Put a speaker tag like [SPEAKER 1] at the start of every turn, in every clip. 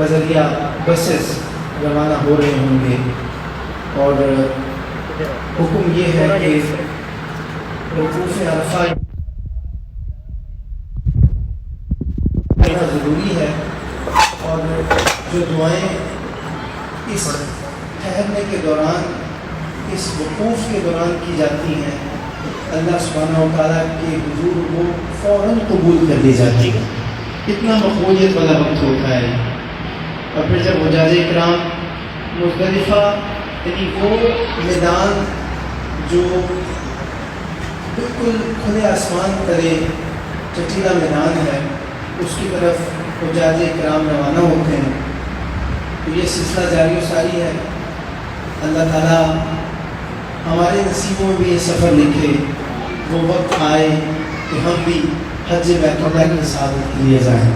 [SPEAKER 1] بذریعہ بسز روانہ ہو رہے ہوں گے، اور حکم یہ ہے کہ وقوف عرفہ ضروری ہے، اور جو دعائیں اس ٹھہرنے کے دوران، اس وقوف کے دوران کی جاتی ہیں، اللہ سبحانہ و تعالیٰ کے حضور وہ فوراً قبول کر لی جاتی ہے۔ کتنا مقبولیت والا وقت ہوتا ہے۔ اور پھر جب حجاج کرام مزدلفہ، یعنی وہ میدان جو بالکل کھلے آسمان تلے چٹیلا میدان ہے، اس کی طرف حجاج کرام روانہ ہوتے ہیں، تو یہ سلسلہ جاری و ساری ہے۔ اللہ تعالیٰ ہمارے نصیبوں میں بھی یہ سفر لکھے، وہ وقت آئے کہ ہم بھی حج بیت اللہ کی سعادت کے لیے جائیں۔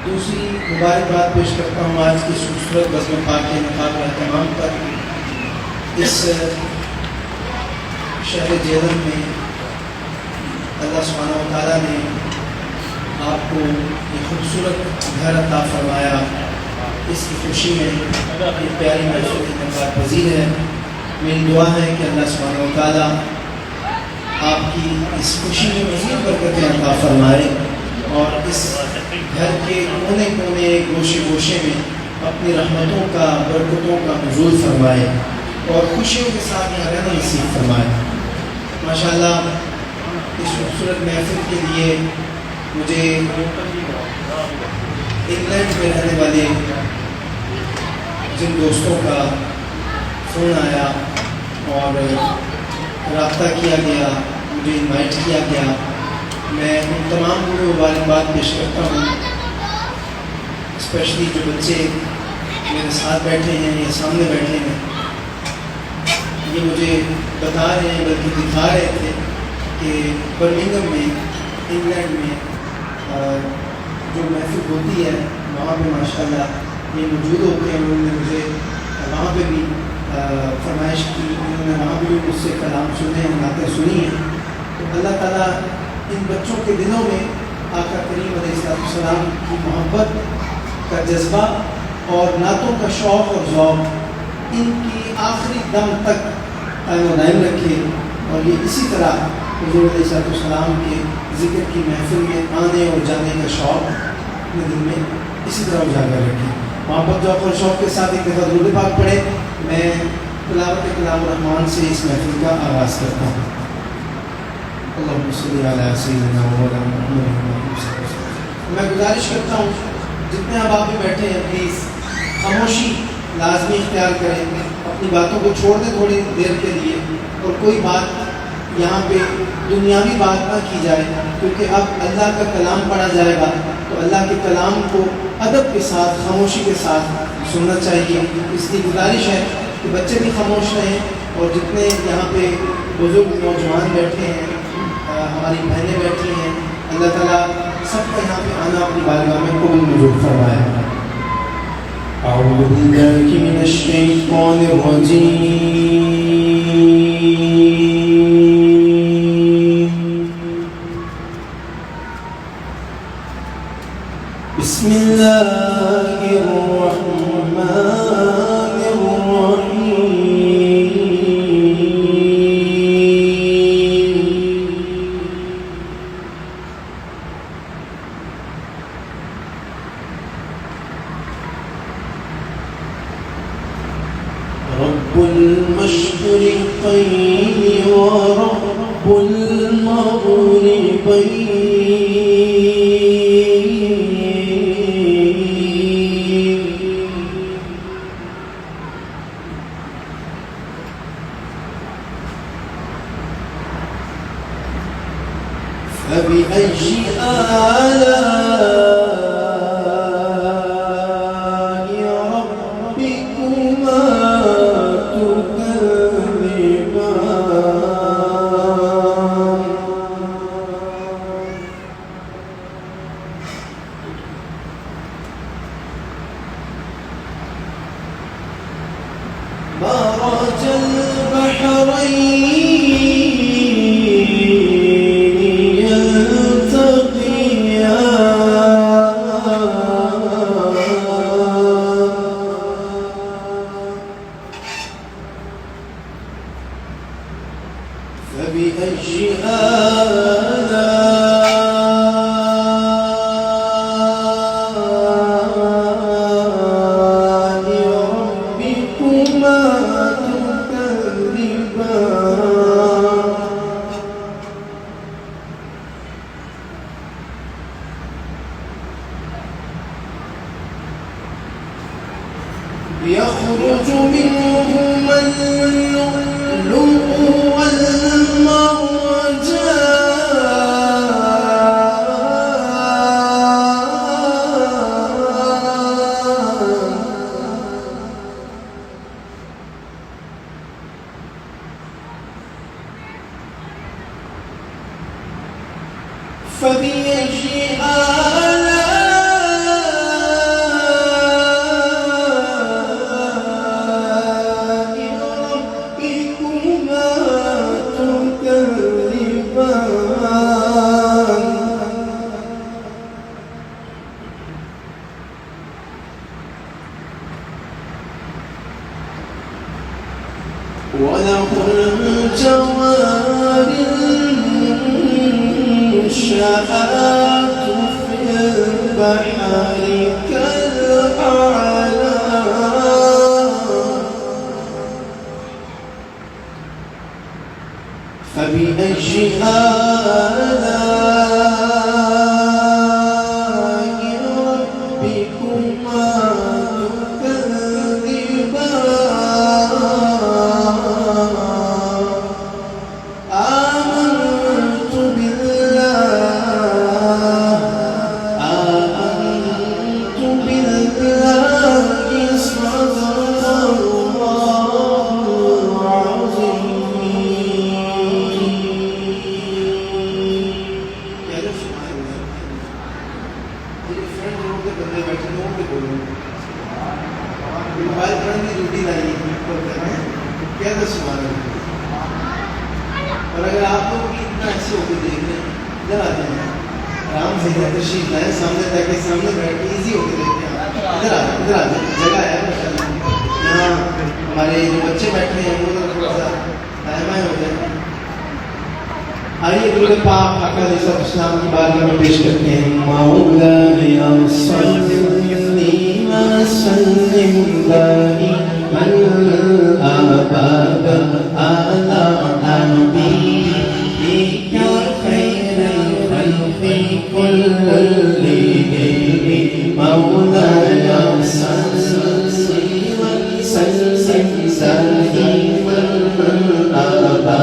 [SPEAKER 1] دوسری مبارکباد پیش کرتا ہوں آج کی خوبصورت بزم پاک انتخاب کا اہتمام پر۔ اس شہر جہلم میں اللہ سبحانہ و تعالیٰ نے آپ کو یہ خوبصورت گھر عطا فرمایا، اس کی خوشی میں یہ پیاری محفل انعقاد پذیر ہے۔ میری دعا ہے کہ اللہ سبحانہ و تعالیٰ آپ کی اس خوشی میں مزید برکتیں عطا فرمائے، اور اس گھر کے کونے کونے گوشے گوشے میں اپنی رحمتوں کا، برکتوں کا نزول فرمائے، اور خوشیوں کے ساتھ یہاں رہنا نصیب فرمائے۔ ماشاءاللہ اس خوبصورت محفل کے لیے مجھے انگلینڈ میں رہنے والے جن دوستوں کا فون آیا اور رابطہ کیا گیا، مجھے انوائٹ کیا گیا، میں ان تمام کو مبارکباد پیش کرتا ہوں۔ اسپیشلی جو بچے میرے ساتھ بیٹھے ہیں یا سامنے بیٹھے ہیں، یہ مجھے بتا رہے ہیں، بلکہ دکھا رہے تھے کہ برمنگھم میں، انگلینڈ میں جو محفل ہوتی ہے وہاں پہ ماشاءاللہ یہ موجود ہوتے ہیں۔ انہوں نے مجھے وہاں پہ بھی فرمائش کی، انہوں نے وہاں بھی مجھ سے کلام سنے ہیں، نعتیں سنی ہیں۔ تو اللہ تعالیٰ ان بچوں کے دلوں میں آقا کریم علیہ السلام کی محبت کا جذبہ اور نعتوں کا شوق اور ذوق ان کی آخری دم تک قائم و دائم رکھے، اور یہ اسی طرح حضور علیہ السلام کے ذکر کی محفل میں آنے اور جانے کا شوق اپنے دل میں اسی طرح اجاگر رکھے۔ محبت ذوق اور شوق کے ساتھ ایک دفعہ درود پاک پڑھے۔ میں تلاوت کلام الرحمن سے اس محفل کا آغاز کرتا ہوں۔ اللہم صلی علی سیدنا مولانا محمد۔ میں گزارش کرتا ہوں جتنے احباب بھی بیٹھے ہیں پلیز خاموشی لازمی اختیار کریں، اپنی باتوں کو چھوڑ دیں تھوڑی دیر کے لیے، اور کوئی بات یہاں پہ دنیاوی بات نہ کی جائے، کیونکہ اب اللہ کا کلام پڑھا جائے گا تو اللہ کے کلام کو ادب کے ساتھ، خاموشی کے ساتھ سننا چاہیے۔ اس کی گزارش ہے کہ بچے بھی خاموش رہیں، اور جتنے یہاں پہ بزرگ نوجوان بیٹھے ہیں، ہماری بہنیں بیٹھی ہیں، اللہ تعالیٰ سب کا یہاں پہ آنا اپنی بارگاہ میں قبول منظور فرمائے۔ اعوذ باللہ من الشیطان الرجیم، بسم اللہ الرحمن الرحیم۔ رب المشرقین ورب المغربین، فبأي آلاء ربكما تكذبان؟ مرج البحرين يلتقيان، يخرج منهما اللؤلؤ والمرجان فبأي آلاء ربكما تكذبان وله الجوار المنشآت في البحر كالأعلام فبأي آلاء ربكما تكذبان آمنت بالله صدق الله العظيم. اور اگر آپ لوگ بھی اتنا ایسے ہو کے دیکھ رہے ہیں ادھر آ جائیں آرام سے تشریف لائیں سامنے تاکہ سامنے بیٹھ کے ایزی ہو کے دیکھتے ہیں ادھر آ جائیں جگہ ہے ماشاء اللہ یہاں ہمارے جو بچے بیٹھے ہیں وہ تھوڑا سا دائیں ہو جائیں آئیے درود پاک آقا علیہ السلام کی بارگاہ میں پیش کرتے ہیں مولاي صل وسلم دائما ابدا على حبيبك خير الخلق كلهم مولاي صل وسلم دائما ابدا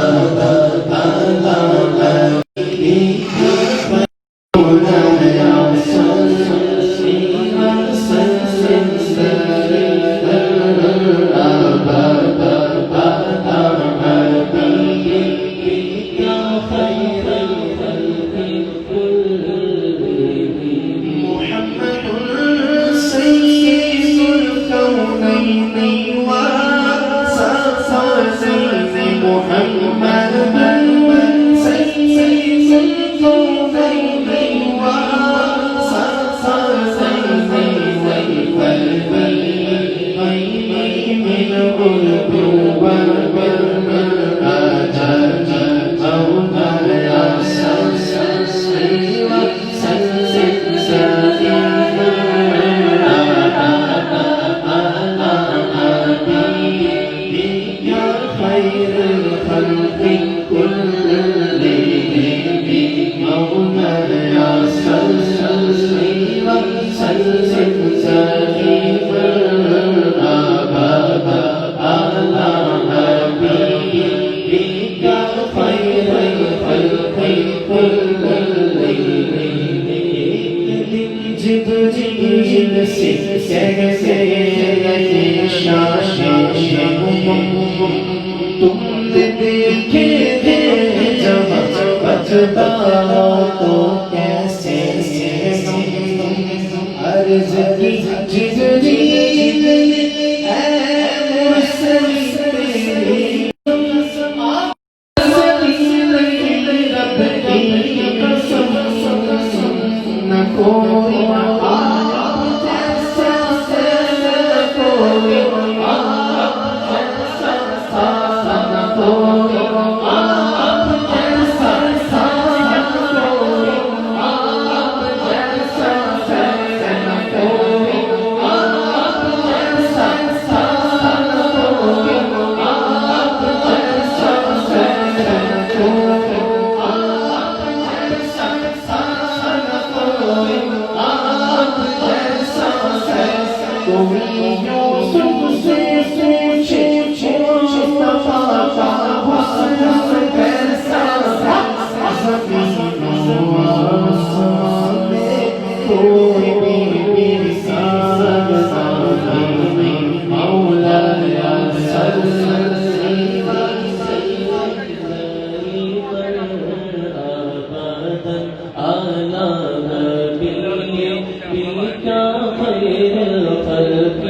[SPEAKER 2] کیا خیر الخلق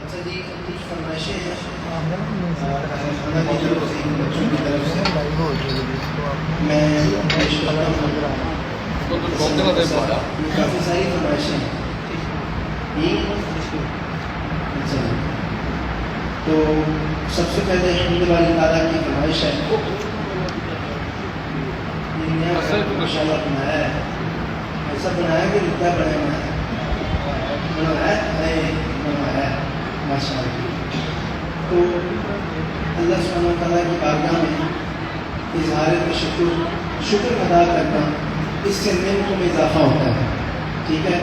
[SPEAKER 1] اچھا جی، کچھ فرمائشیں ہیں خانہ کی طرف سے، بچوں کی طرف سے میں پیش کرتا ہوں۔ کافی ساری فرمائشیں ہیں۔ اچھا، تو سب سے پہلے حمد والی تعالیٰ کی فرمائش ہے، ماشاء اللہ بنایا ہے، ایسا بنایا کہ کیا بنایا ہے ماشاء اللہ۔ تو اللہ سبحانہ و تعالیٰ کی بارگاہ میں اظہار شکر ادا کرنا، اس سے نعمتوں میں اضافہ ہوتا ہے، ٹھیک ہے۔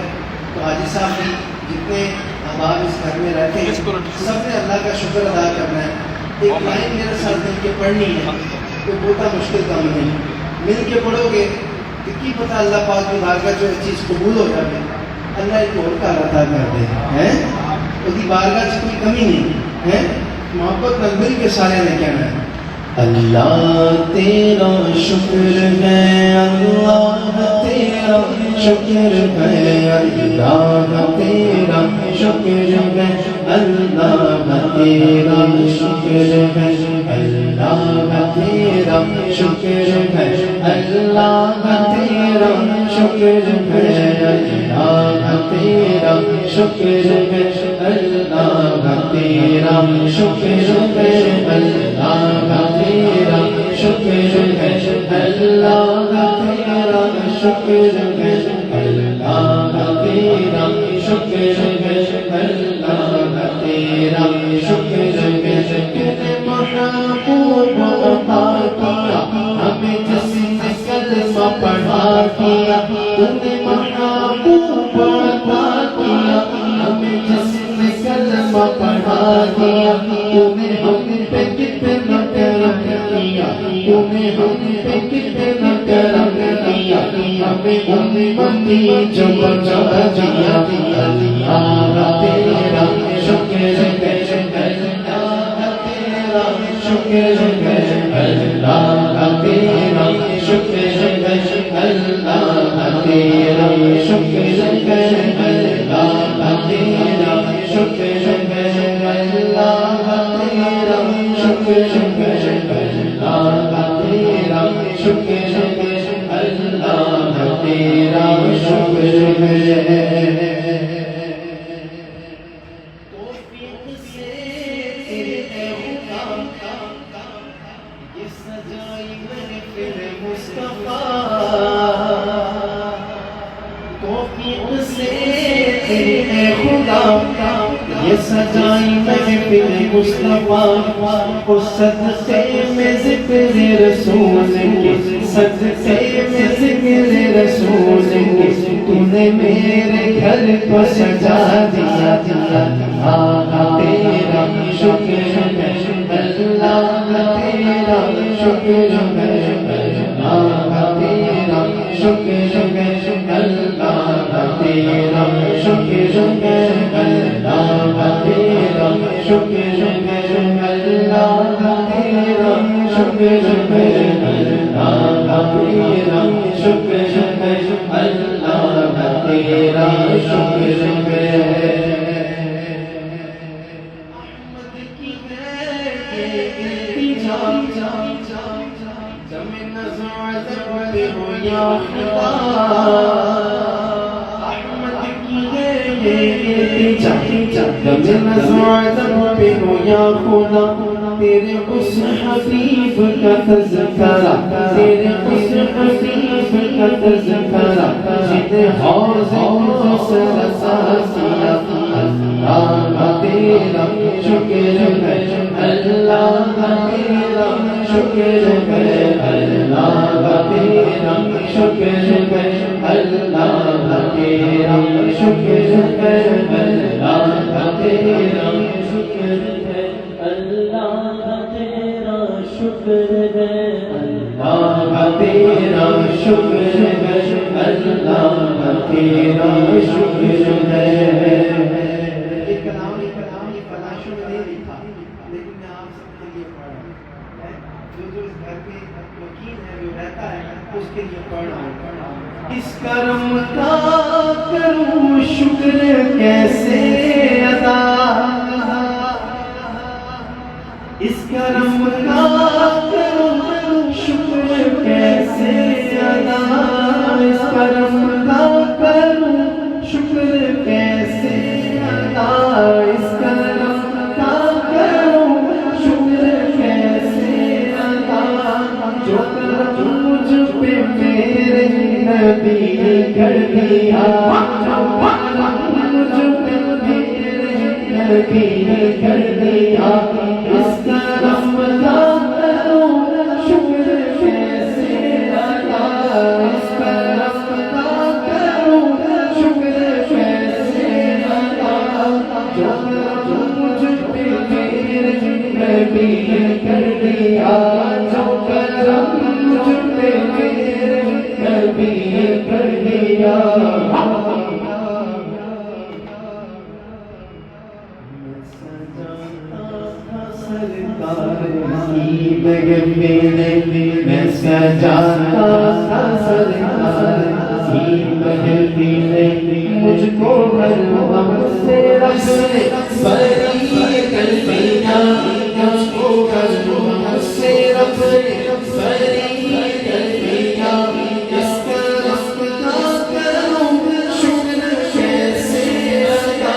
[SPEAKER 1] تو حاجی صاحب بھی جتنے احباب اس گھر میں رہتے ہیں سب نے اللہ کا شکر ادا کرنا ہے۔ ایک لائن میرے ساتھ مل کے پڑھنی ہے، کوئی بہت مشکل کام نہیں، مل کے پڑھو گے کہ کی پتہ اللہ پاک کی بارگاہ جو چیز قبول ہو جائے، اللہ ایک اور کا عطا کر دے ہیں، اس کی بارگاہ سے کوئی کمی نہیں ہے۔ محبت میں مل کے سارے نے کہنا ہے، اللہ تیرا شکر ہے، اللہ تیرا شکر ہے، اللہ تیرا شکر ہے، اللہ تیرا شکر ہے، اللہ تیرا شکر ہے، اللہ تیرا شکر ہے، اللہ تیرا شکر ہے، اللہ تیرا شکر ہے، اللہ تیرا شکر ہے، اللہ تیرا شکر ہے، اللہ تیرا شکر ہے، اللہ تیرا شکر ہے، تیرے محبوب عطا کیا ہمیں جس نے کلمہ پڑھا کیا، تیرے محبوب عطا کیا ہمیں جس نے کلمہ پڑھا کیا، تمہیں ہم پہ کتنا کرم کیا، تمہیں ہم پہ کتنا کرم کیا، ہمیں امتی جو بچا دیا، اللہ تیرا شکر ہے، اللہ تیرا شکر ہے، اللہ تیرا شکر ہے، اللہ تیرا شکر ہے، اللہ تیرا شکر ہے، اللہ تیرا شکر ہے، اللہ تیرا شکر ہے، اللہ تیرا شکر ہے۔ توفیق سے اے خدا یہ سجائی محفل مصطفیٰ، توفیق سے اے خدا یہ سجائی محفل مصطفیٰ، اور صدقے میں ذکر رسول کے، صدقے میں ذکر رسول کے، تو نے میرے گھر کو سجا دیا، اللہ تیرا شکر ہے، اللہ تیرا شکر ہے، اللہ تیرا شکر ہے، اللہ تیرا شکر ہے، اللہ تیرا شکر ہے، اللہ تیرا شکر ہے، اللہ تیرا شکر ہے، اللہ تیرا شکر ہے۔ احمد کی ہے جب نظر ہو یا خدا، احمد کی ہے جب نظر ہو یا خدا، تیرے اس حبیب کا تذکرہ، تیرے اس حبیب کا تذکرہ، جنہیں حوض کوثر ساتیا، اللہ تیرا شکر ہے، اللہ تیرا شکر ہے، اللہ تیرا شکر ہے، اللہ تیرا شکر ہے، اللہ تیرا شکر ہے، اللہ
[SPEAKER 2] شکر ہے
[SPEAKER 3] اللہ تیرا شکر ہے، اللہ تیرا شکر ہے۔
[SPEAKER 1] یہ کلام فلاشوں میں نہیں لکھا، لیکن میں آپ سب کے لیے پڑھ رہا ہوں، جو اس گھر میں وکیل ہے، جو رہتا ہے، اس کے لیے پڑھ رہا ہوں۔
[SPEAKER 3] اس کرم کا کروں شکر کیسے ادا، اس کرم کا کروں شکر کیسے ادا، اس کرم کا کروں شکر کیسے ادا، اس کرم کا کروں شکر کیسے ادا، جو کرم مجھ پہ میرے نبی کر دیا، مجھ پہ میرے نبی کر دیا، اس کرم کا کروں شکر کیسے ادا، اس کرم کا کروں شکر کیسے ادا، جو کرم مجھ پہ میرے نبی کر دیا، جو کرم مجھ پہ میرے نبی کر دیا۔ میں سجاتا تھا سرکار کی محفل، مجھ کو ہر وقت سے رب نے بری کر دیا، مجھ کو ہر وقت سے رب نے بری کر دیا، اس کرم کا کروں شکر کیسے ادا،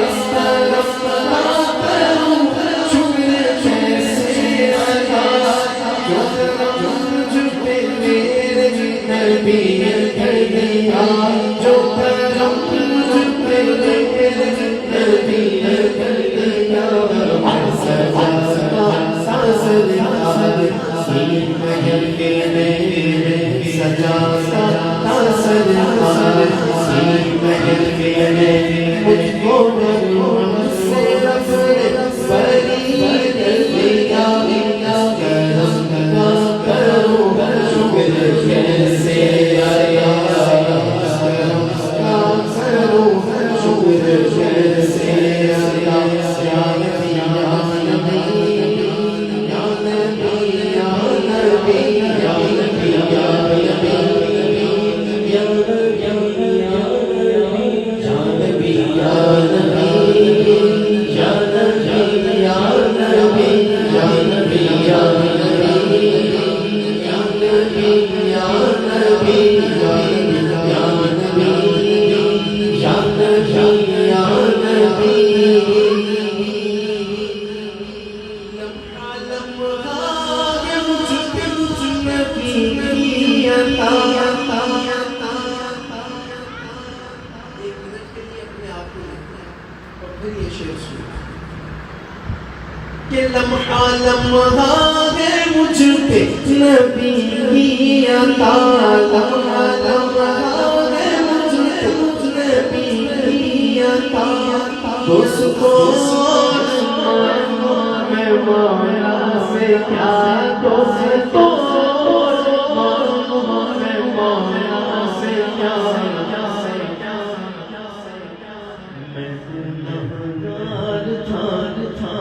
[SPEAKER 3] اس کرم کا کروں شکر کیسے ادا، جو کرم مجھ پہ میرے نبی کر دیا، جو کرم مجھ پہ میرے نبی کر دیا، سجاتا سی محفل میں، سجاتا سرکار سی محفل میں، مجھ کو ہر سے رب نے بری کر دیا، کرم کا کروں شکر کیسے ادا، کرم کا کروں شکر کیسے ادا، یا نبی یا نبی یا نبی یا نبی یا نبی یا نبی یا نبی یا نبی یا نبی یا نبی یا نبی یا نبی یا نبی یا نبی یا نبی یا نبی یا نبی، لمحہ لمحہ یہ مجھ پہ نبی کی عطا،
[SPEAKER 1] ایک منٹ کے لیے اپنے آپ کو دیکھنا ہے اور پھر یہ شعر سنو
[SPEAKER 3] کہ لمحہ لمحہ ہے مجھ پہ نبی کی عطا، لمحہ لمحہ ہے مجھ پہ نبی کی عطا، دوستوں میں مولا سے کیا، دوستوں میں مولا سے کیا، میں گنہگار تھا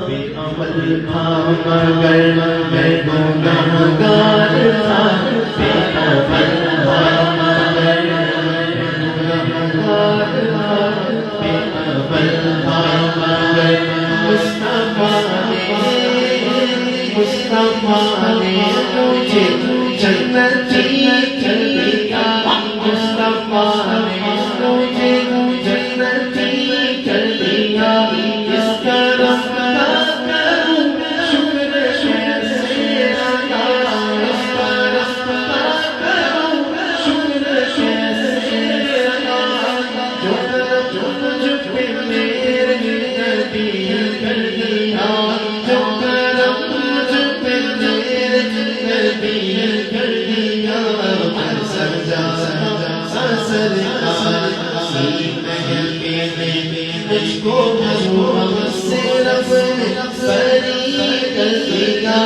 [SPEAKER 3] بے عمل تھا مگر میں گنہگار تھا، بے عمل تھا مگر میں گنہگار تھا، بے عمل تھا مگر مصطفیٰ نے مجھے جنتی کر دیا، مصطفیٰ نے مجھے جنتی کر دیا، اس کرم کا کروں شکر کیسے ادا، اس کرم کا کروں شکر کیسے ادا، جو کرم مجھ پہ میرے نبی کر دیا، جو کرم مجھ پہ میرے نبی کر دیا، سرکار سی محفل میں، مجھ کو ہر وقت سے رب نے بری کر دیا،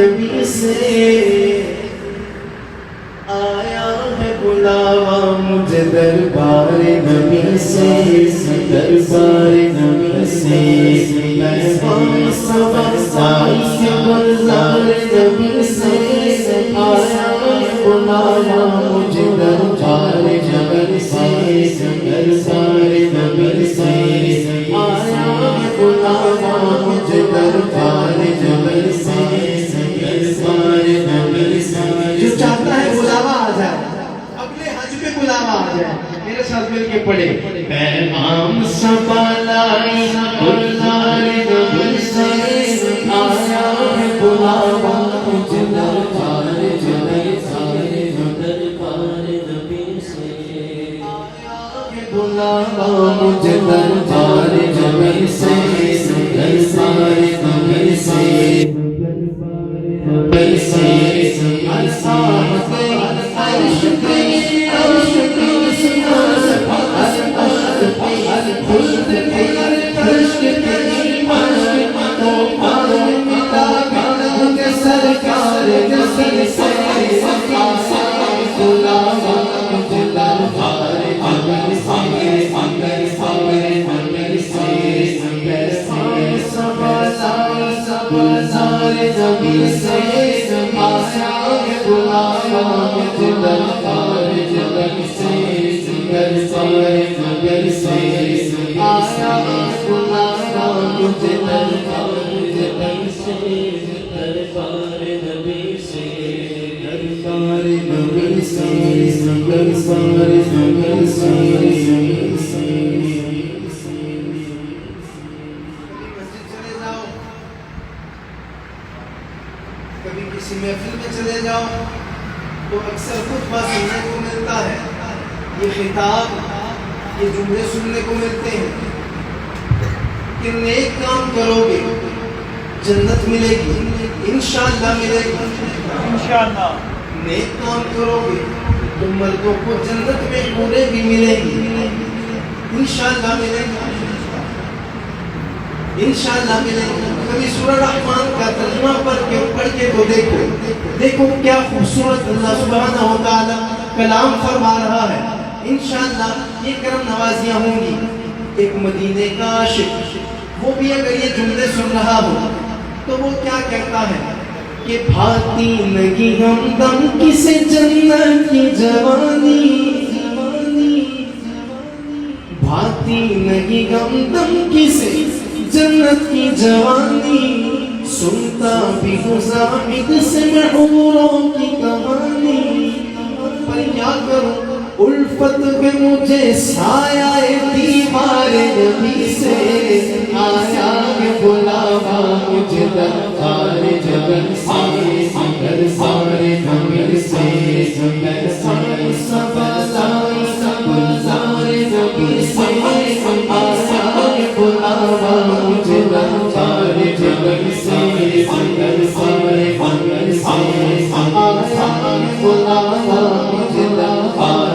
[SPEAKER 3] نبی سے آیا ہے بلاوا مجھے دربار نبی سے دربار نبی سے پیغام سبق سائی سے گلزار نبی سے آیا ہے بلاوا مجھے دربار نبی سے دربار نبی سے آیا ہے بلاوا مجھے دربار نبی سے دربار نبی سے
[SPEAKER 1] جو چاہتا ہے بلاوا آ جائے، اپنے حج پہ بلاوا آ جائے، میرے ساتھ مل کے پڑھے
[SPEAKER 3] پیغام سبا لائی گلزار نبی سے آیا ہے بلاوا مجھے دربار نبی سے آیا ہے بلاوا مجھے دربار نبی سے دربار نبی سے نبی سے الفاظ عشق
[SPEAKER 1] کبھی کسی محفل میں چلے جاؤ تو اکثر خطبہ سننے کو ملتا ہے، یہ خطاب، یہ جملے سننے کو ملتے ہیں کہ نیک کام کرو گے جنت ملے گی، انشاءاللہ ملے گی، انشاءاللہ نیک کام کرو گے تو مردوں کو جنت میں حوریں بھی ملیں گی، انشاءاللہ ملے گی، انشاءاللہ ملے گی۔ کبھی سورہ رحمان کا ترجمہ پڑھ کے تو دیکھو کیا خوبصورت اللہ سبحانہ و تعالی کلام فرما رہا ہے، انشاءاللہ یہ کرم نوازیاں ہوں گی۔ ایک مدینے کا عاشق وہ بھی اگر یہ جملے سن رہا ہو تو وہ کیا کہتا ہے کہ بھاتی نگی ہمدم کسے جنت کی جوانی، بھاتی نگی ہمدم کسے جنت کی جوانی، سنتا بھی ہوں زاہد سے میں حوروں کی کہانی، پر کیا کروں الفت میں مجھے سایہ دیوار نبی سے آیا ہے بلاوا مجھے دربار نبی سے دربار نبی سے دربار سبا لائی گلزار نبی سے آیا ہے بلاوا مجھے دربار نبی سے دربار نبی سے آیا ہے بلاوا مجھے دربار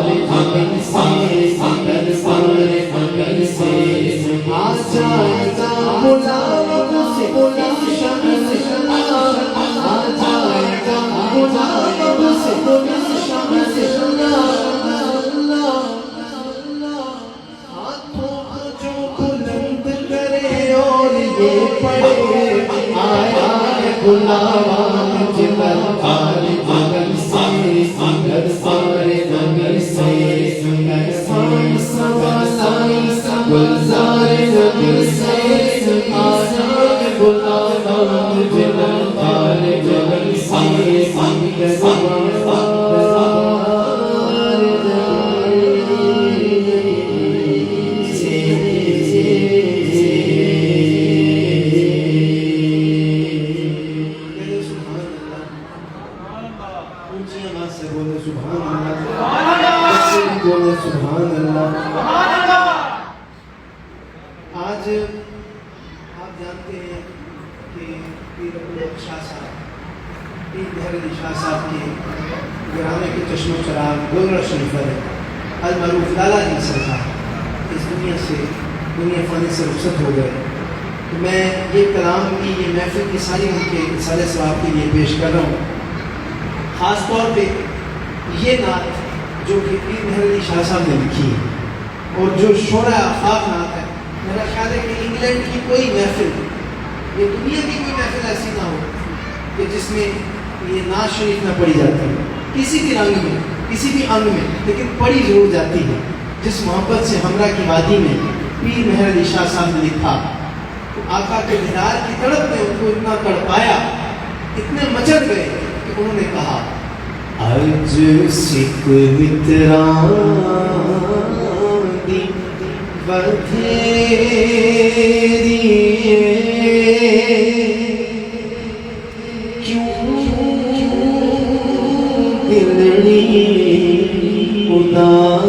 [SPEAKER 1] آج آپ جانتے ہیں کہ پیر عبدالحق شاہ صاحب، پیر بہر علی شاہ صاحب کے گرانے کے چشم و چراغ گولڑا شریف ہے المعروف لالا جی سرکار اس دنیا فانی سے رخصت ہو گئے۔ تو میں یہ کلام کی یہ محفل کی ساری ان کے رسالہ ثواب کے لیے پیش کر رہا ہوں. خاص طور پہ یہ نعت جو کہ پیر مہر علی شاہ صاحب نے لکھی ہے اور جو شعرا آفاق نعت ہے. میرا خیال ہے کہ انگلینڈ کی کوئی محفل یہ دنیا کی کوئی محفل ایسی نہ ہو کہ جس میں یہ نعت شریف نہ پڑھی جاتی ہے کسی بھی رنگ میں کسی بھی انگ میں, لیکن پڑھی ضرور جاتی ہے. جس محبت سے ہمراہ کی وادی میں پیر مہر علی شاہ صاحب نے لکھا تو آقا کے دیدار کی تڑپ نے ان کو اتنا تڑپایا, اتنے مچل گئے کہ انہوں نے کہا
[SPEAKER 3] آج سکھ وطران دی بدھیری کیوں دلڑی اداس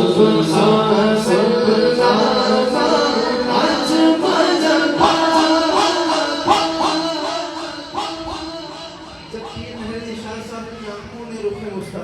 [SPEAKER 3] سبحان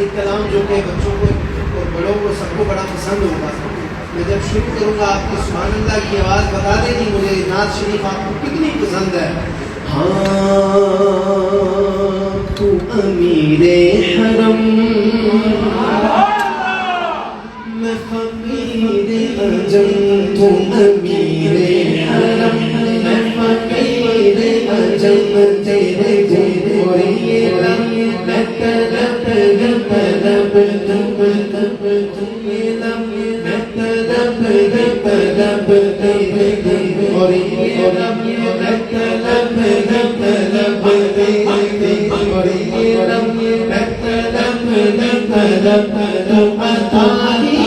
[SPEAKER 1] ایک کلام جو کہ بچوں کو اور بڑوں کو سب کو بڑا پسند ہوگا. میں جب شروع کروں گا آپ کی سبحان اللہ کی آواز بتا دیں کہ مجھے نعت شریف آپ کو کتنی پسند ہے.
[SPEAKER 3] ہاں تو امیر حرم میں فقیر عجم تو امیر حرم میں فقیر عجم تیرے گوریے لم میں طلب طلب تمہیں لم میں طلب طلب تیرے گوریے لم میں طلب طلب تیرے گوریے لم میں طلب طلب تم عطا ہی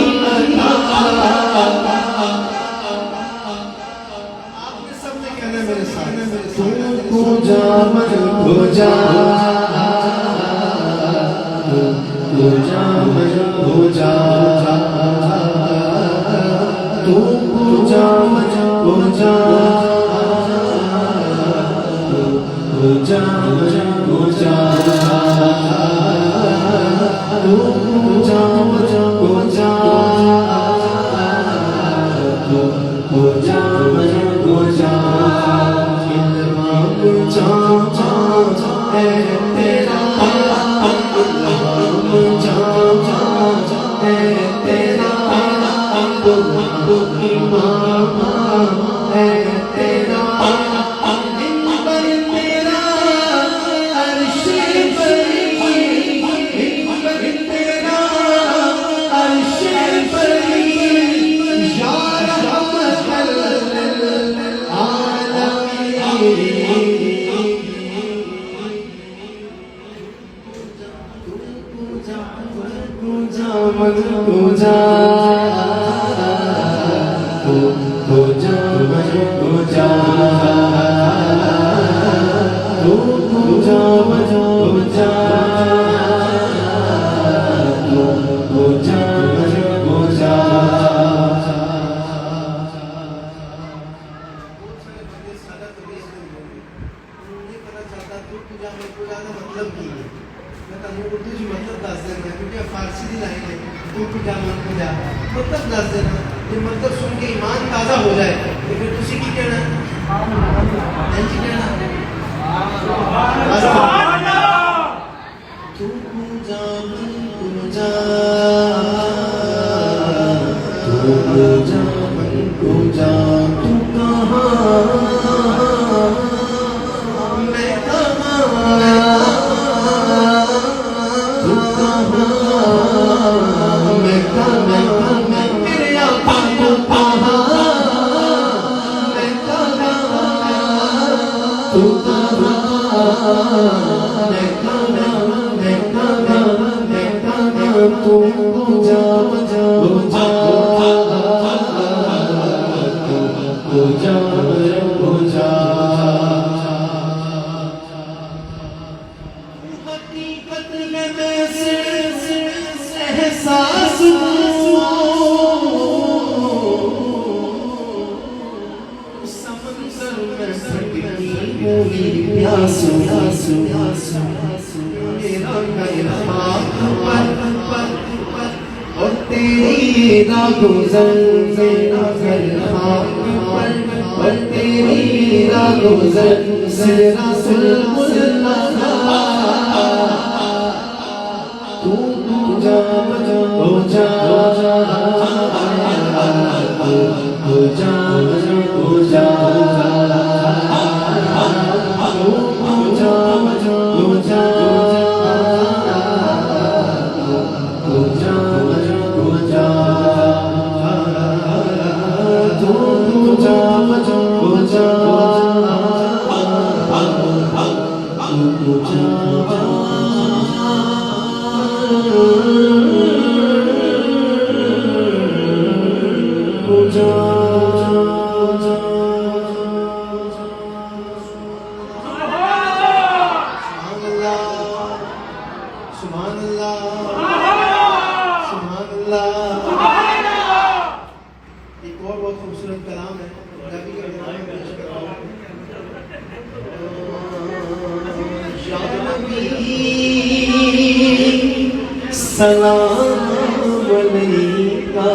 [SPEAKER 3] سلام علیکہ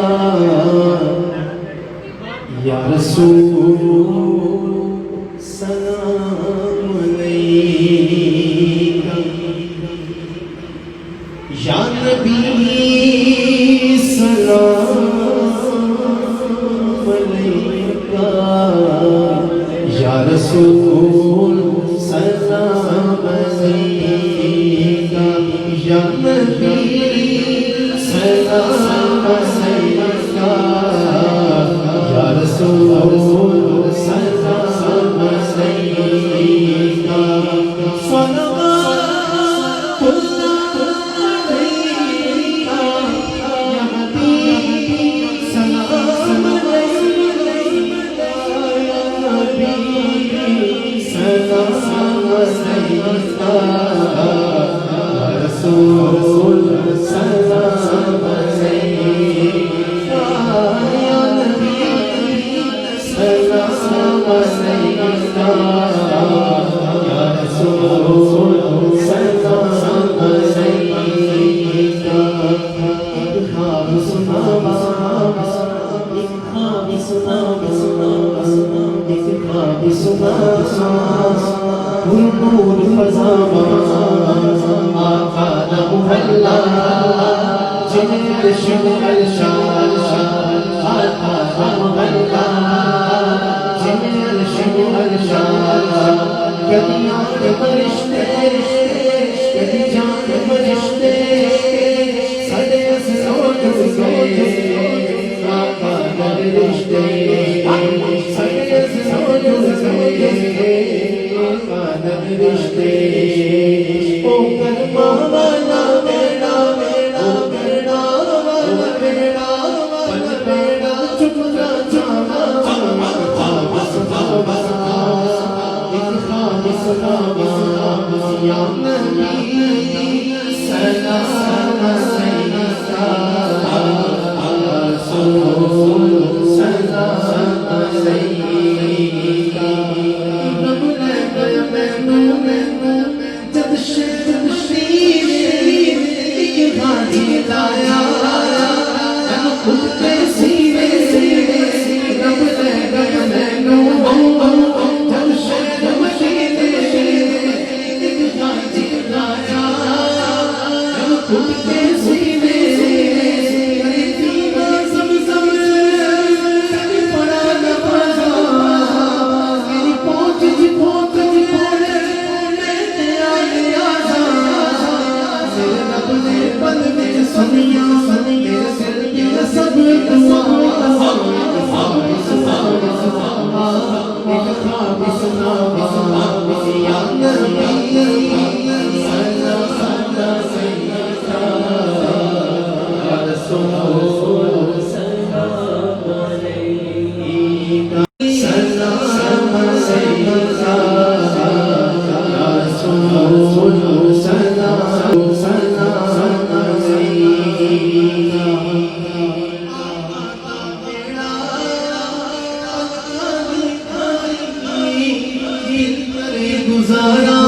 [SPEAKER 3] یا رسول سلام علیکہ یا نبی سلام علیکہ یا رسول سلام علیکہ یا نبی سلام علیکہ یا رسول سلام علیکہ صلوات اللہ علیکہ یا حبیب سلام علیکہ یا نبی سلام علیکہ یا رسول سلام علیکہ یا نبی سلام علیکہ یا رسول سلام علیکہ خواب سنا ایک خواب سنا ایک خواب سنا نور فضا آقا دا محلہ جنت شب الشان آقا دا محلہ جنت شب الشان کبھی آن فرشتے کبھی جان فرشتے سڑے اسرو جڑ گئے آقا دا رشتے سڑے اسرو جڑ گئے آقا دا رشتے او کرما والا بیڑا او بیڑا والا بیڑا پل بیڑا چکنا چاہا خواب سنا ایک خواب سنا یا نبی سلام علیکہ یا رسول سلام علیکہ رب نے گیا میں جب شیر ایک غازی لایا میں خود کے سینے سے رب نے گیا میں جب شیر ایک غازی لایا میں خود کے سینے سے دیوا زمزم کبھی پڑا نہ پڑا میری پہنچ جی پل میں سنیا میرے سر کی سب دعا ایک خواب سنا یا نبی سلام علیکہ یا رسول سلام علیکہ سلام علیکہ یا رسول سلام گزارا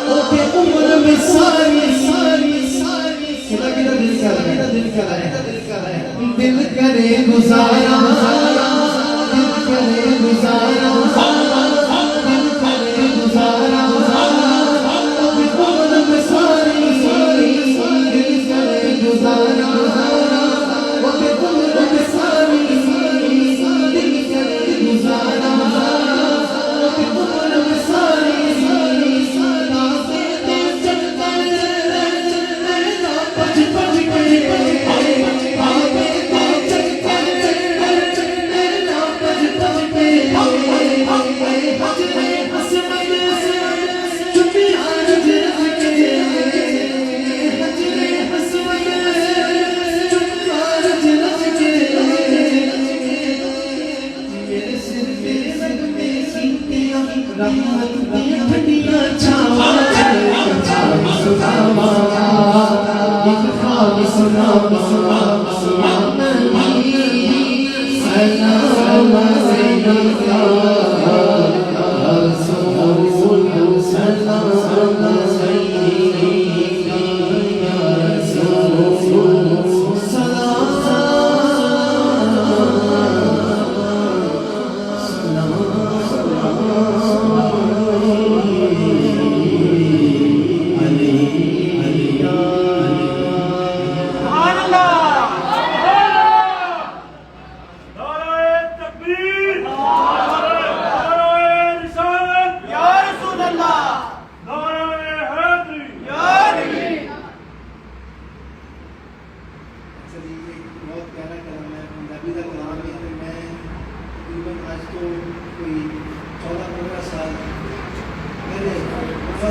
[SPEAKER 3] اوکے عمر میں ساری دل کرے گزارا دل کرے گزارا دل کرے گزارا اوکے عمر میں ساری دل کرے گزارا اوکے عمر میں ساری دل کرے گزارا اوکے عمر میں ساری سلام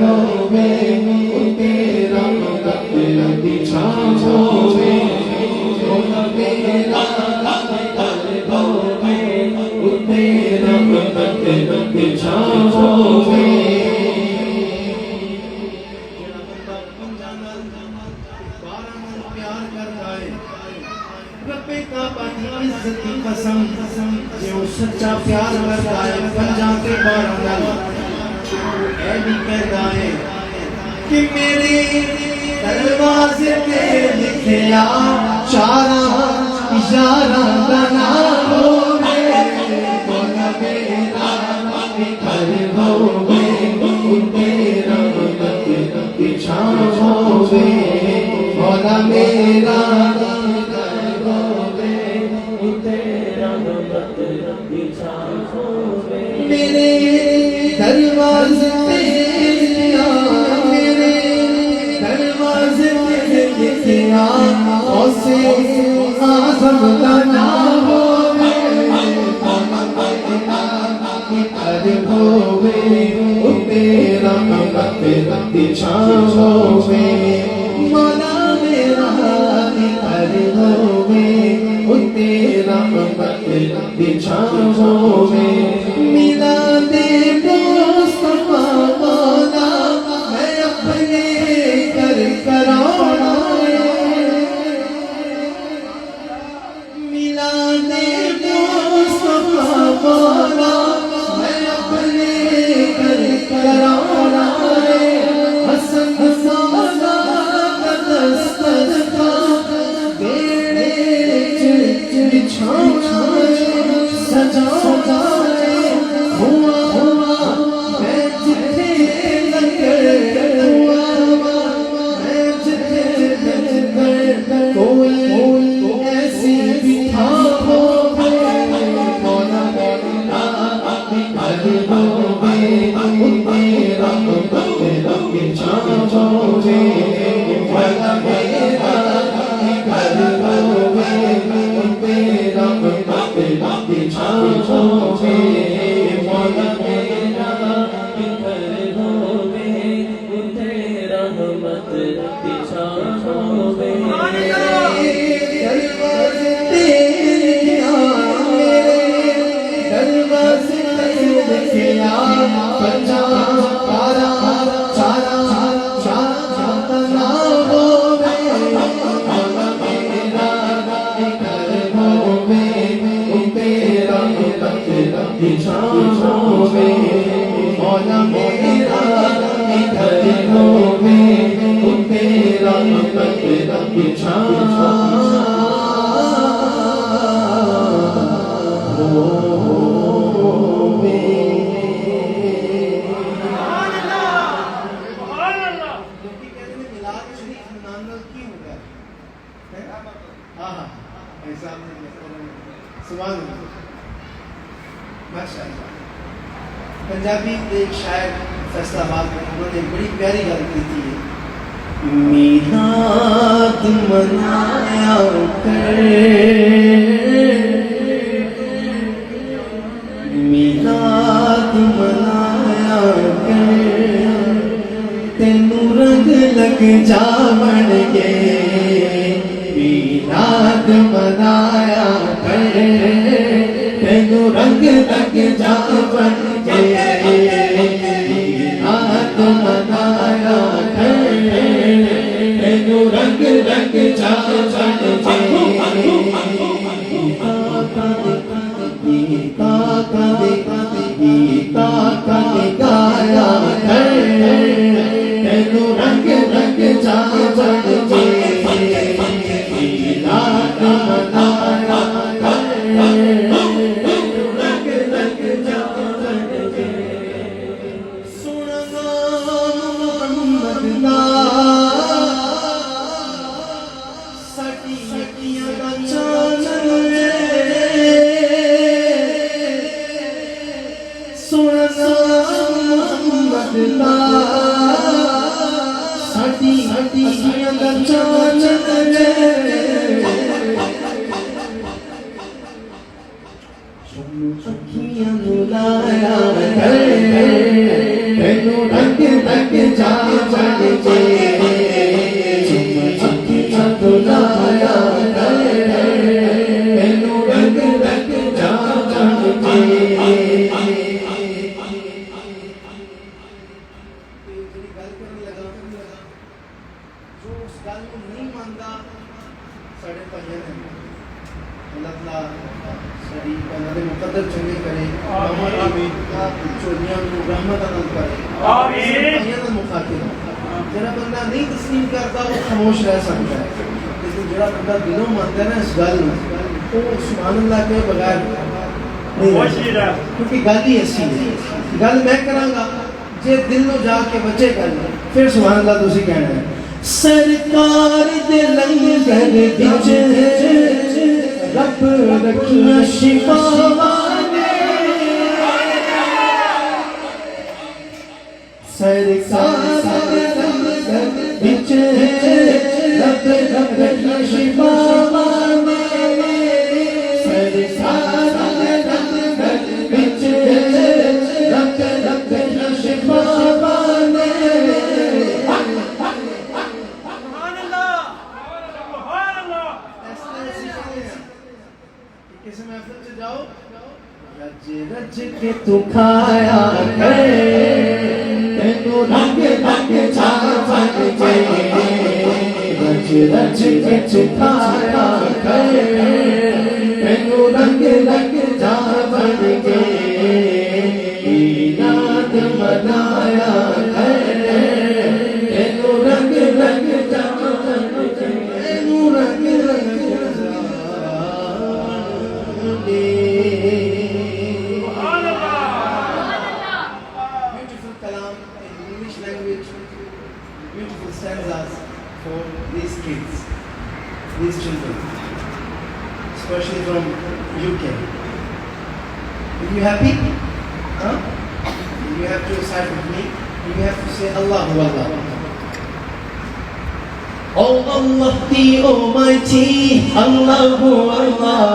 [SPEAKER 3] ہوے اتے رحمت دی چھاں ہوے مولا میرا گھر ہوے اتے رحمت دی چھاں ہوے عزت کی قسم جو سچا پیار کرتا ہے پنجاں تے باراں نال اے بھی کہدا ہے کہ میرے دروازے تے لکھیا چاراں یاراں دا نام ہوے مولا میرا گھر ہوے اتے رحمت دی چھاں ہوے مولا میرا میرے دروازے میرے دروازے لکھیا اسے اعظم کا نام ہوے گھر ہوے اتے رحمت دی چھاں ہوے مولا میرا گھر ہوے اتے رحمت دی چھاں ہوے میلاد مصطفیٰ مولا میں اپنے گھر کرانا میلاد مصطفیٰ مولا میں اپنے گھر کرانا حسن مولا کا دسترخواں بچھانا سجانا ہوا میں جتھے لنگر میں جتھے لنگر کوئی ایسی بٹھا ہوے مولا میرا گھر ہوے اتے رحمت دی چھاں ہوے مولا میرا گھر ہوے اتے رحمت دی چھاں ہوے مولا میرا
[SPEAKER 2] گھر ہوے اتے رحمت دی چھاں ہوے
[SPEAKER 3] دروازے تیریا میرے دروازے لکھیا پنجاں باراں چاراں دا نام ہوے مولا میرا گھر ہوے اتے رحمت دی چھاں ہوے مولا میرا گھر ہوے اتے رحمت دی چھاں پنجابی ایک شاعر فیصل آباد میں انہوں نے بڑی پیاری گل کی تھی میلاد منایا کر میلاد منایا کر تینوں رنگ لگ جاون گے میلاد منایا کر تینوں رنگ لگ جاون گے میلاد منایا کر تینوں رنگ لگ جاون گے گیتا کا گایا کر تینوں رنگ لگ جاون گے میلاد منایا اکھیاں لایا کر تینوں رنگ لگ بن کے چمکیاں دلایا مینوں رنگ رنگ جا بن کے مقدر چنگے کرے چوریاں رحمت عطا کرے مخاطب جڑا بندہ نہیں تسلیم کرتا وہ خاموش رہ سکتا ہے لیکن جڑا بندہ دلوں مانتا ہے نا اس گل وہ سبحان اللہ کے بغیر نہیں رہ سکتا کیونکہ گل ہی ایسی ہے گل میں کراں گا جے دل نو جا کے بچے گل پھر سبحان اللہ تسی کہنا ہے سرکار دے لنگر وچ رب رکھیاں شفاواں نے سرکار دے لنگر وچ رب رکھیاں شفاواں نے سرکار دے لنگر وچ رب رکھیاں شفاواں نے کسی محفل سے جاؤ رج رج کے تو کھایا کرے تینوں رنگ رنگ جا بن کے رج رج کے تو کھایا کرے تینوں رنگ رنگ جا بن کے یاد منایا کرے تینوں رنگ رنگ جا بن کے تینوں رنگ رنگ beautiful kalam in English language, beautiful stanzas for these kids, these children, especially from UK. Are you happy? Huh? You have to recite with me. You have to say Allahu Allah. Oh Allah the Almighty, Allahu Allah.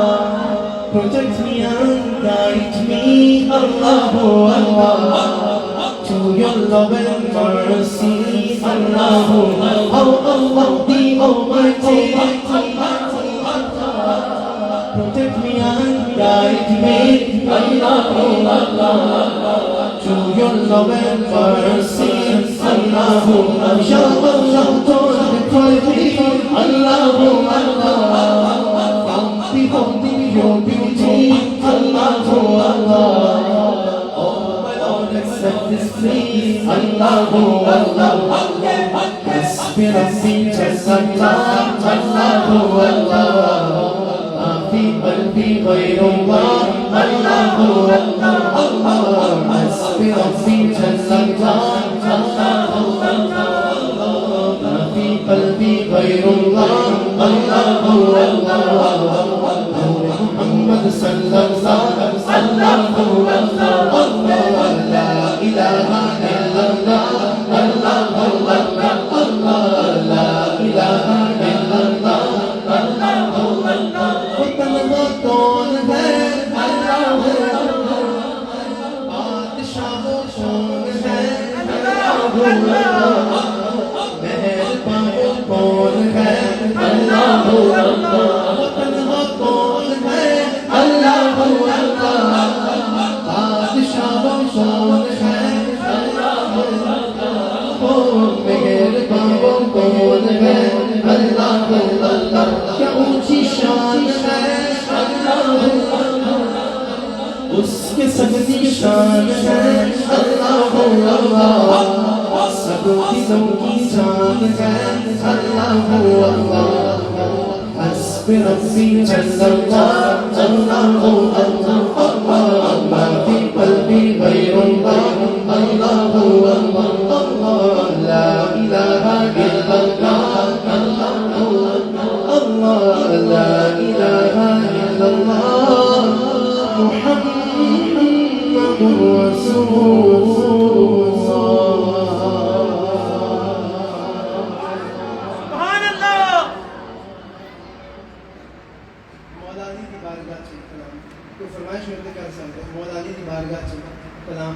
[SPEAKER 3] Protect me and guide me, Allahu Allah, to your love and mercy, Allahu Allah. Oh Allah the Almighty, protect me and guide me, Allahu Allah, to your love and mercy, Allahu Allah. Ya Allah, don't deprive me, Allahu Allah, from beholding your beauty, Allahu Allah. Oh my Lord, accept this plea, Allahu Allah. Hasbi Rabbi Jalla, Allahu Allah. Ma fi qalbi ghayrullah, Allahu Allah. Hasbi Rabbi Jalla, Allahu Allah. Ma fi qalbi ghayrullah, Allahu Allah. محمد صلی اللہ علیہ وسلم اللہ لا الہ الا اللہ اللہ لا الہ الا اللہ تنہا کون ہے بادشاہ کون ہے مہربان کون ہے اللہ تنہا کون ہے اللہ بادشاہ کون ہے مہربان کون ہے اللہ کیا اونچی شان ہے اس کے سجدی شان ہے اللہ سب دلوں کی جان ہے اللہ حسب ربی جل اللہ ما فی قلبی غیر اللہ اللہ لا الہ الا اللہ لا الہ الا اللہ محمد رسول کلام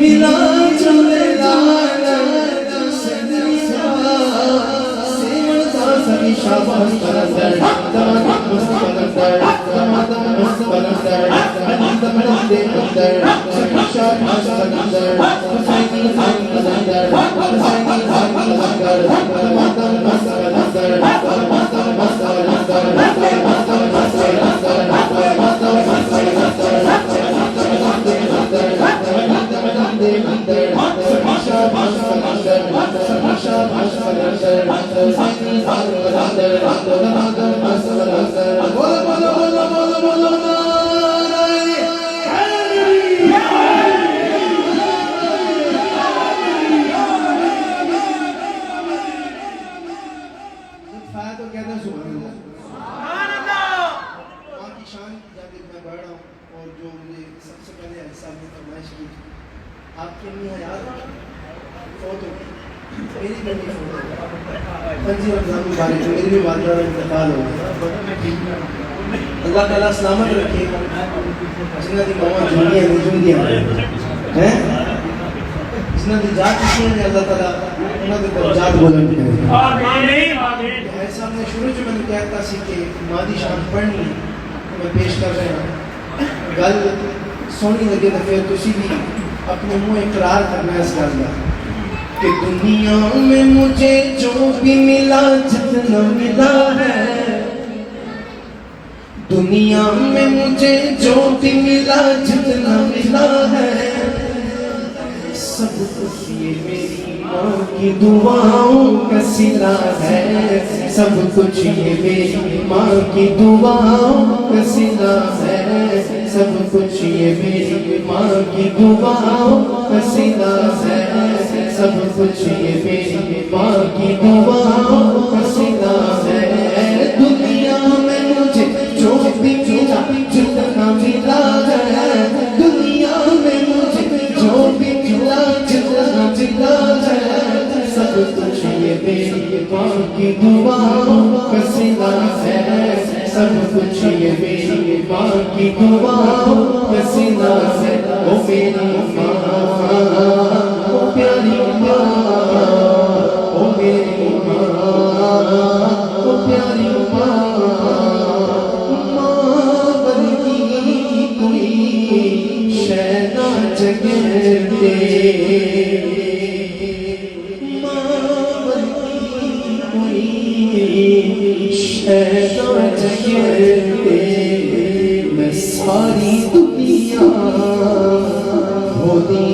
[SPEAKER 3] ملا چلے شاباش قلندر دمادم مست قلندر دمادم مست قلندر دمادم دے قلندر شاباش قلندر حسینی خان قلندر حسینی خان قلندر دمادم مست قلندر دمادم مست قلندر دمادم مست قلندر دمادم مست قلندر دے قلندر شاباش قلندر شاباش قلندر حسینی خان قلندر دمادم مست قلندر بولو بولو بولو بولو بولو آپ کی امی حیات فوت ہو گئی، میری بھی امی فوت ہو گئی، 5 رمضان مبارک میری بھی والدہ کا انتقال ہو گیا۔ اللہ تعالیٰ سلامت رکھے جنہ دی ماما جھولیاں دی جھولیاں ہیں جنہ دی جات کسی ہیں اللہ تعالیٰ انہوں نے درجات بلند کرے۔ ایسا میں شروع سے میں نے کہتا سی کہ مادی شان پڑھنی میں پیش کر رہا ہوں، گل سونی لگے تو پھر تسی بھی اپنے منہ اقرار کرنا ہے اس گل کا کہ دنیا میں مجھے جو بھی ملا جتنا ملا ہے، دنیا میں مجھے جو بھی ملا جتنا ملا ہے، سب کچھ یہ میری ماں کی دعاؤں کا صلہ ہے، سب کچھ یہ میری ماں کی دعاؤں کا صلہ ہے، سب کچھ یہ میری ماں کی دعاؤں کا صلہ ہے، سب کچھ یہ میری ماں کی دعاؤں کا صلہ ہے۔ دنیا میں مجھے جو بھی ملا جتنا ملا ہے، دنیا میں مجھے جو بھی ملا جتنا ملا ہے، سب کچھ یہ میری ماں کی دعاؤں کا صلہ ہے، سب کچھ یہ میری ماں کی دعاؤں کا صلہ ہے۔ او میری ماں، او پیاری ماں، او میری ماں، او پیاری ماں، ماں ورگی کوئی شے نہ جگہ دے، ماں ورگی کوئی شے نہ جگہ دے، میں ساری دنیا ہوتی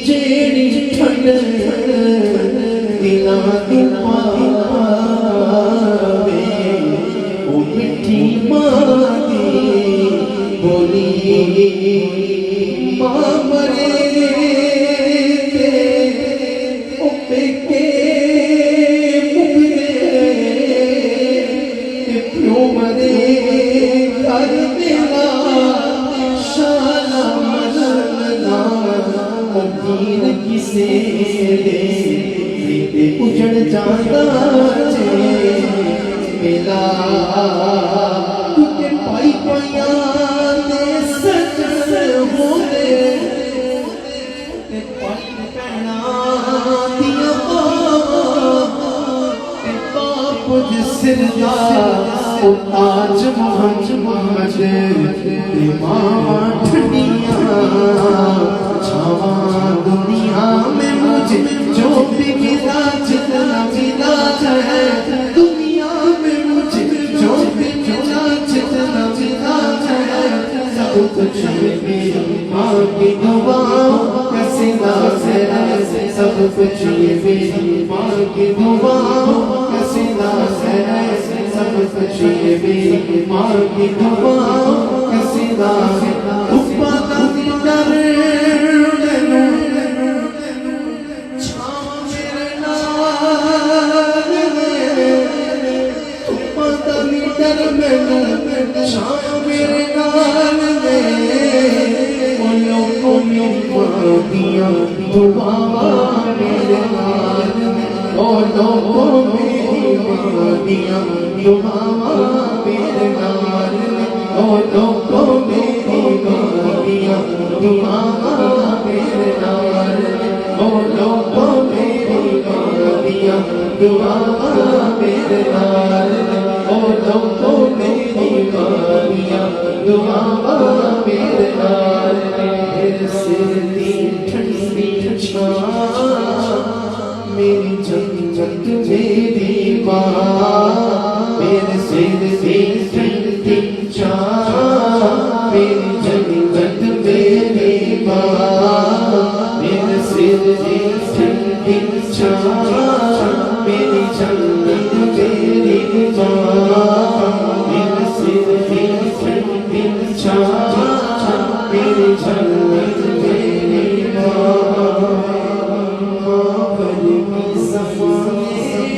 [SPEAKER 3] جیڑی ٹھنڈ دلاں دی پاوے، او مٹھی ماں دی بولی، ماں مرے تے او پیکے مکدے تے پیو مرے گھر میرا شالا مجھنا، او دین کسے دے تے اجڑ جاتا جے میلا، کیونکہ پائی پائیاں دے سجن ہوندے تے پائی پہنا دیاں تے باپ جسر دا او تاج محمد تے ماں ٹھنڈیاں چھاواں دنیا میں مجھے جو بھی ملا جتنا ملا ہے، دنیا میں مجھے جو بھی ملا جتنا ملا ہے، سب کچھ یہ میری ماں کی دعاؤں کا صلہ ہے، سب کچھ یہ میری ماں کی دعاؤں کا صلہ ہے، سب کچھ یہ میری ماں کی دعاؤں کا صلہ ہے۔ اوپا دا ڈر شام میرے نال میں لوگوں میں دیاں دعاواں میرے نال میں، اور لوگوں میں دیاں دعاواں میرے نال میں، اور لوگوں میں دعا میرے نال او لو تو میری مانیا دعا میرے نال میرے سر دی ٹھنڈی چھاں میری جنت میری ماں میرے سر دی ٹھنڈی چھاں میری جنت میری ماں میرے سر دی ٹھنڈی چھاں میری جنت میری ماں میرے سر دی ٹھنڈی چھاں میری جنت میری ماں بھلی زمانے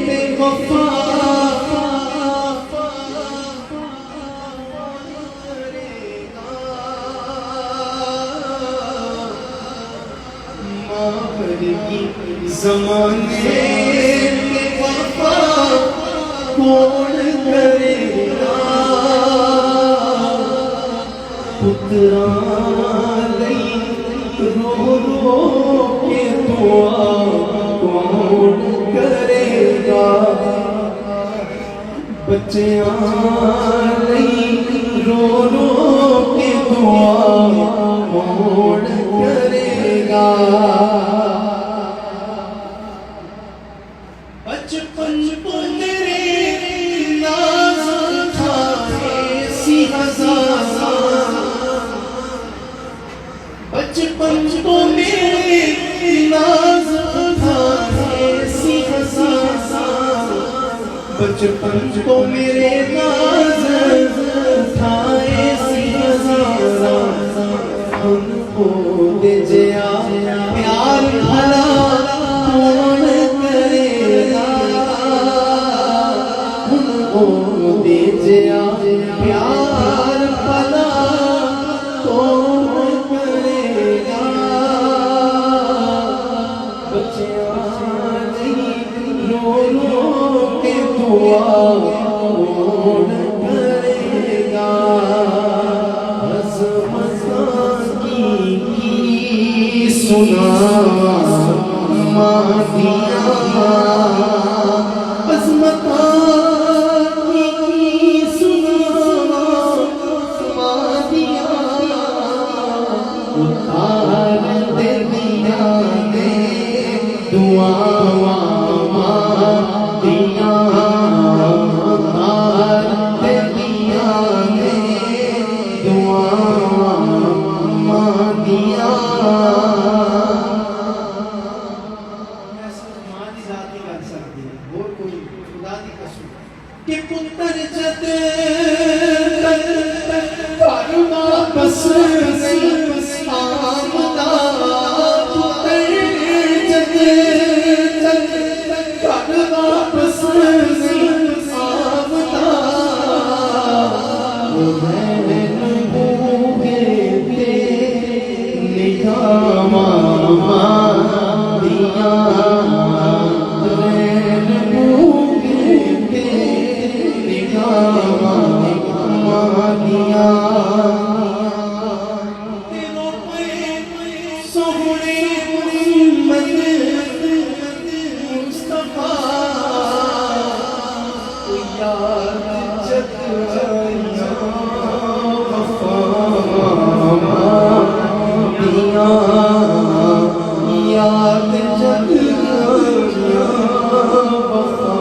[SPEAKER 3] تے وفا زمانے میں وفا کون کرے گا پتران لئی رو رو کے دعا کون کرے گا بچیاں لئی رو رو کے دعا کون کرے گا بچپن تو میرے ناز کھائے سی ہزار بچپن تو میرے ناز کھائے سی ہزار بچپن تو میرے ناز کھائے سی ہزار ان کو دے جیا پیار بھلا کون کرے گا ان کو دے جیا پیار بھلا کون کرے گا بچیاں نہیں رو رو کے دعا کون کرے گا سنا مادیاں عظمتاں کی سنا مادیاں اتار دے دیا نے دعاواں مادیاں اتار دے دیا نے دعاواں مادیاں کہ پتر جد پر واپس آمدہ پتر جد پر واپس آمدہ وہ بہن بھوگے تے نگاہ مادیاں سونے محمد مصطفیٰ یاد جگ وفا مادیاں یاد جگ وفا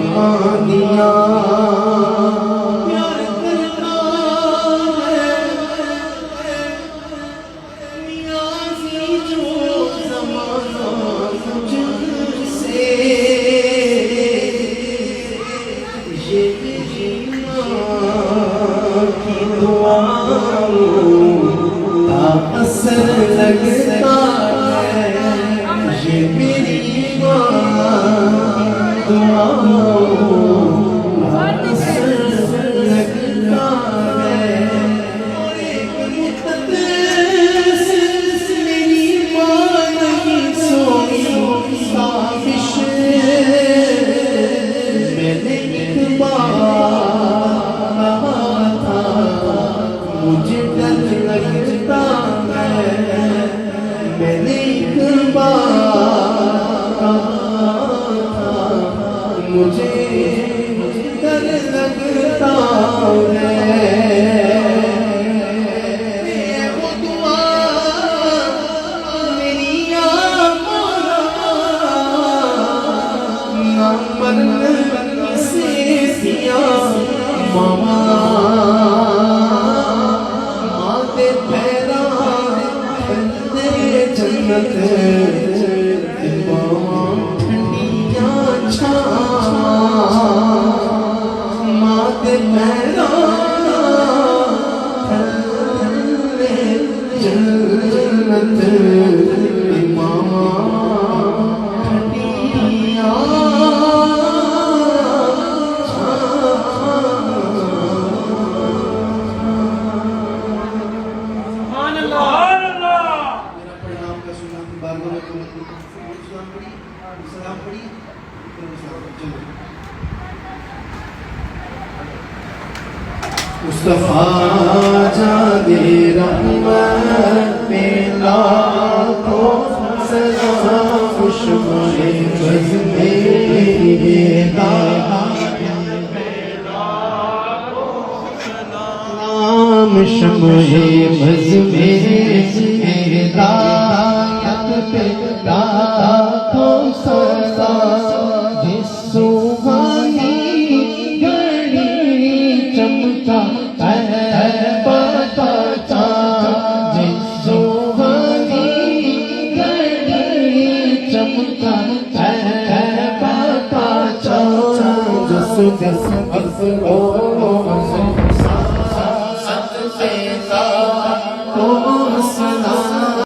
[SPEAKER 3] مادیاں وہ دعا میری یا مولا نہ مرنے سے دیا ماما ماں دے پیراں ٹھنڈے جنت ماں ٹھنڈیاں چھاواں ماں دے پیراں ٹھنڈے جنت ماں ٹھنڈیاں
[SPEAKER 1] میرا پرنام کا سنا بارگاہ میں سلام پڑھی سلام پڑھی چلو
[SPEAKER 3] مصطفیٰ جانے رحمت میں لاکھوں سلام خوشبوئے بز میں سلام شمع بز میں ہدایت پہ لاکھوں سلام جس سبحانی گھڑی چمکا پتا چاند جس سبحانی گھڑی چمکا پتا چاند جس جس افرو